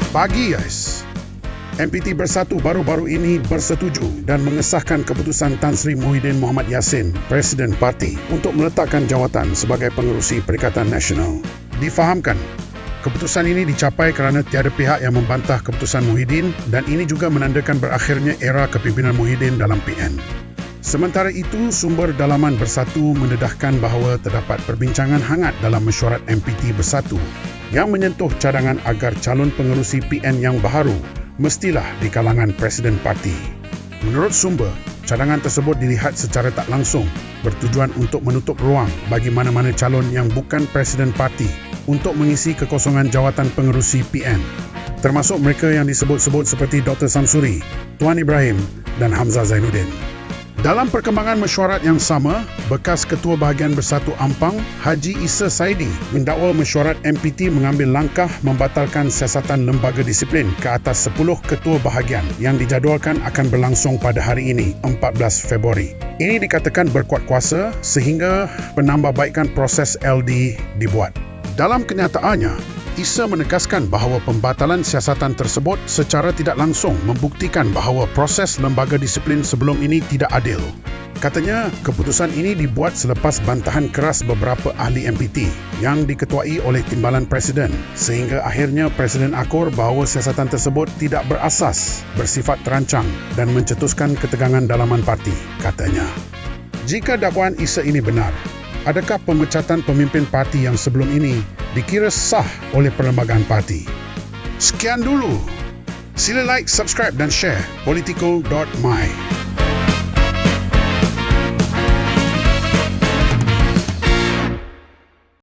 Pagi guys. MPT Bersatu baru-baru ini bersetuju dan mengesahkan keputusan Tan Sri Muhyiddin Mohamad Yassin, Presiden Parti, untuk meletakkan jawatan sebagai pengerusi Perikatan Nasional. Difahamkan, keputusan ini dicapai kerana tiada pihak yang membantah keputusan Muhyiddin dan ini juga menandakan berakhirnya era kepimpinan Muhyiddin dalam PN. Sementara itu, sumber dalaman Bersatu mendedahkan bahawa terdapat perbincangan hangat dalam mesyuarat MPT Bersatu yang menyentuh cadangan agar calon pengerusi PN yang baharu mestilah di kalangan Presiden Parti. Menurut sumber, cadangan tersebut dilihat secara tak langsung bertujuan untuk menutup ruang bagi mana-mana calon yang bukan Presiden Parti untuk mengisi kekosongan jawatan pengerusi PN, termasuk mereka yang disebut-sebut seperti Dr. Samsuri, Tuan Ibrahim dan Hamzah Zainuddin. Dalam perkembangan mesyuarat yang sama, bekas Ketua Bahagian Bersatu Ampang, Haji Issa Saidi, mendakwa mesyuarat MPT mengambil langkah membatalkan siasatan lembaga disiplin ke atas 10 ketua bahagian yang dijadualkan akan berlangsung pada hari ini, 14 Februari. Ini dikatakan berkuat kuasa sehingga penambahbaikan proses LD dibuat. Dalam kenyataannya, Issa menegaskan bahawa pembatalan siasatan tersebut secara tidak langsung membuktikan bahawa proses lembaga disiplin sebelum ini tidak adil. Katanya, keputusan ini dibuat selepas bantahan keras beberapa ahli MPT yang diketuai oleh Timbalan Presiden, sehingga akhirnya Presiden akur bahawa siasatan tersebut tidak berasas, bersifat terancang dan mencetuskan ketegangan dalaman parti, katanya. Jika dakwaan Issa ini benar, adakah pemecatan pemimpin parti yang sebelum ini dikira sah oleh perlembagaan parti? Sekian dulu. Sila like, subscribe dan share politico.my.